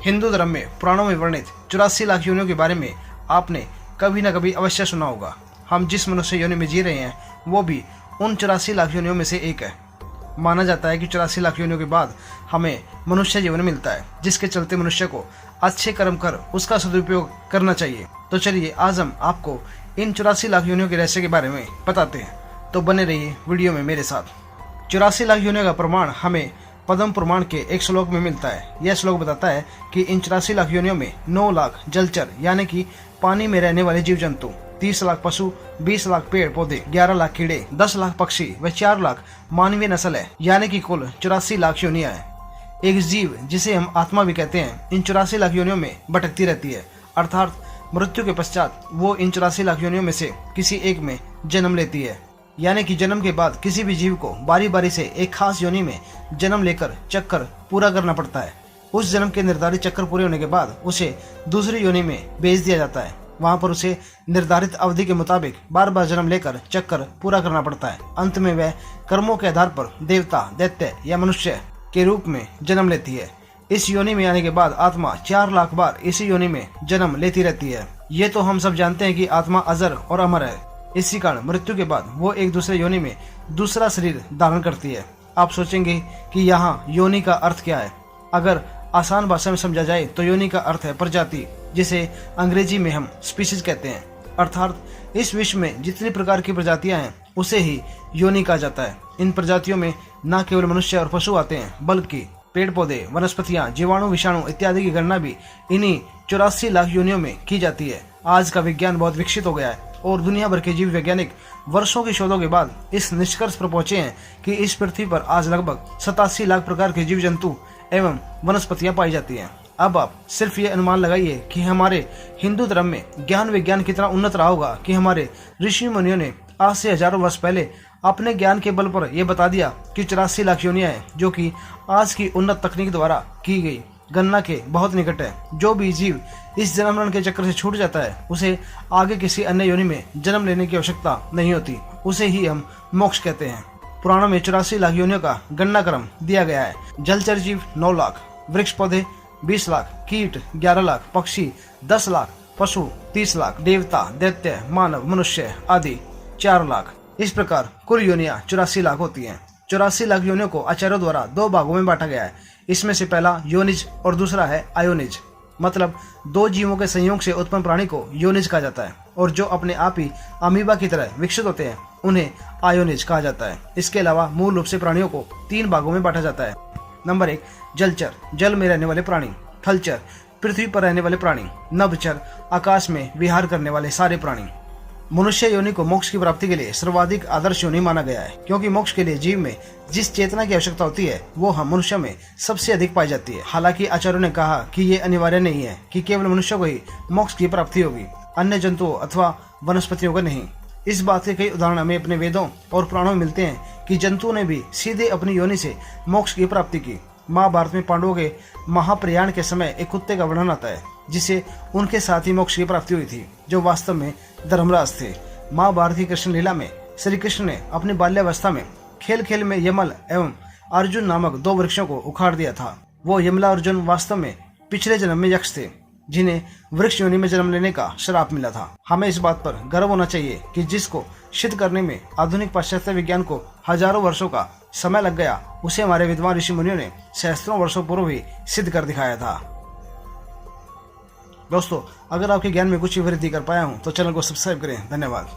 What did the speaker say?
हिंदू धर्म में पुराणों में वर्णित 84 लाख योनियों के बारे में आपने कभी न कभी अवश्य सुना होगा। हम जिस मनुष्य योनि में जी रहे हैं वो भी उन 84 लाख योनियों में से एक है। माना जाता है कि 84 लाख योनियों के बाद हमें मनुष्य जीवन मिलता है, जिसके चलते मनुष्य को अच्छे कर्म कर उसका सदुपयोग करना चाहिए। तो चलिए आज हम आपको इन 84 लाख योनियों के रहस्य के बारे में बताते हैं, तो बने रहिए वीडियो में मेरे साथ। 84 लाख योनियों का प्रमाण हमें पद्म पुराण के एक श्लोक में मिलता है। यह श्लोक बताता है कि इन 84 लाख योनियों में 9 लाख जलचर यानी कि पानी में रहने वाले जीव जंतु, 30 लाख पशु, 20 लाख पेड़ पौधे, 11 लाख कीड़े, 10 लाख पक्षी व 4 लाख मानवीय नस्ल है, यानी कि कुल 84 लाख योनियां हैं। एक जीव जिसे हम आत्मा भी कहते हैं इन 84 लाख योनियों में भटकती रहती है, अर्थात मृत्यु के पश्चात वो इन 84 लाख योनियों में से किसी एक में जन्म लेती है। यानी कि जन्म के बाद किसी भी जीव को बारी बारी से एक खास योनि में जन्म लेकर चक्कर पूरा करना पड़ता है। उस जन्म के निर्धारित चक्कर पूरे होने के बाद उसे दूसरी योनि में भेज दिया जाता है। वहां पर उसे निर्धारित अवधि के मुताबिक बार बार जन्म लेकर चक्कर पूरा करना पड़ता है। अंत में वह कर्मों के आधार पर देवता, दैत्य या मनुष्य के रूप में जन्म लेती है। इस योनि में आने के बाद आत्मा 4 लाख बार इसी योनि में जन्म लेती रहती है। ये तो हम सब जानते हैं कि आत्मा अजर और अमर है। इसी कारण मृत्यु के बाद वो एक दूसरे योनि में दूसरा शरीर धारण करती है। आप सोचेंगे कि यहाँ योनि का अर्थ क्या है। अगर आसान भाषा में समझा जाए तो योनि का अर्थ है प्रजाति, जिसे अंग्रेजी में हम स्पीशीज कहते हैं। अर्थात इस विश्व में जितनी प्रकार की प्रजातियां हैं उसे ही योनि कहा जाता है। इन प्रजातियों में न केवल मनुष्य और पशु आते हैं, बल्कि पेड़ पौधे, वनस्पतियां, जीवाणु, विषाणु इत्यादि की गणना भी इन्हीं 84 लाख योनियों में की जाती है। आज का विज्ञान बहुत विकसित हो गया है और दुनिया भर के जीव वैज्ञानिक वर्षों की शोधों के बाद इस निष्कर्ष पर पहुंचे हैं कि इस पृथ्वी पर आज लगभग 87 लाख प्रकार के जीव जंतु एवं वनस्पतियां पाई जाती हैं। अब आप सिर्फ ये अनुमान लगाइए कि हमारे हिंदू धर्म में ज्ञान विज्ञान कितना उन्नत रहा होगा कि हमारे ऋषि मुनियों ने आज से हजारों वर्ष पहले अपने ज्ञान के बल पर यह बता दिया कि 84 लाख योनियां हैं, जो कि आज की उन्नत तकनीक द्वारा की गई गणना के बहुत निकट है। जो भी जीव इस जन्म मरण के चक्कर से छूट जाता है उसे आगे किसी अन्य योनि में जन्म लेने की आवश्यकता नहीं होती, उसे ही हम मोक्ष कहते हैं। पुराणों में 84 लाख योनियों का गणना क्रम दिया गया है। जलचर जीव 9 लाख, वृक्ष पौधे 20 लाख, कीट 11 लाख, पक्षी 10 लाख, पशु 30 लाख, देवता, दैत्य, मानव, मनुष्य आदि 4 लाख। इस प्रकार कुल योनियां 84 लाख होती हैं। 84 लाख योनियों को आचार्यों द्वारा 2 भागों में बांटा गया है। इसमें से पहला योनिज और दूसरा है आयोनिज, मतलब 2 जीवों के संयोग से उत्पन्न प्राणी को योनिज कहा जाता है, और जो अपने आप ही अमीबा की तरह विकसित होते हैं उन्हें आयोनिज कहा जाता है। इसके अलावा मूल रूप से प्राणियों को 3 भागों में बांटा जाता है। नंबर 1 जलचर, जल में रहने वाले प्राणी। थलचर, पृथ्वी पर रहने वाले प्राणी। नभचर, आकाश में विहार करने वाले सारे प्राणी। मनुष्य योनि को मोक्ष की प्राप्ति के लिए सर्वाधिक आदर्श योनि माना गया है, क्योंकि मोक्ष के लिए जीव में जिस चेतना की आवश्यकता होती है वो हम मनुष्य में सबसे अधिक पाई जाती है। हालांकि आचार्यों ने कहा कि ये अनिवार्य नहीं है कि केवल मनुष्य को ही मोक्ष की प्राप्ति होगी, अन्य जंतुओं अथवा वनस्पतियों को नहीं। इस बात के कई उदाहरण हमें अपने वेदों और पुराणों में मिलते हैं कि जंतुओं ने भी सीधे अपनी योनि से मोक्ष की प्राप्ति की। महाभारत में पांडवों के महाप्रयाण के समय एक कुत्ते का वर्णन आता है जिसे उनके साथ ही मोक्ष की प्राप्ति हुई थी, जो वास्तव में धर्मराज थे। महाभारत की कृष्ण लीला में श्री कृष्ण ने अपनी बाल्यावस्था में खेल खेल में यमल एवं अर्जुन नामक 2 वृक्षों को उखाड़ दिया था। वो यमला अर्जुन वास्तव में पिछले जन्म में यक्ष थे, जिन्हें वृक्ष योनि में जन्म लेने का श्राप मिला था। हमें इस बात पर गर्व होना चाहिए कि जिसको सिद्ध करने में आधुनिक पाश्चात्य विज्ञान को हजारों वर्षों का समय लग गया, उसे हमारे विद्वान ऋषि मुनियों ने सहस्त्रों वर्षों पूर्व ही सिद्ध कर दिखाया था। दोस्तों, अगर आपके ज्ञान में कुछ वृद्धि कर पाया हूं तो चैनल को सब्सक्राइब करें। धन्यवाद।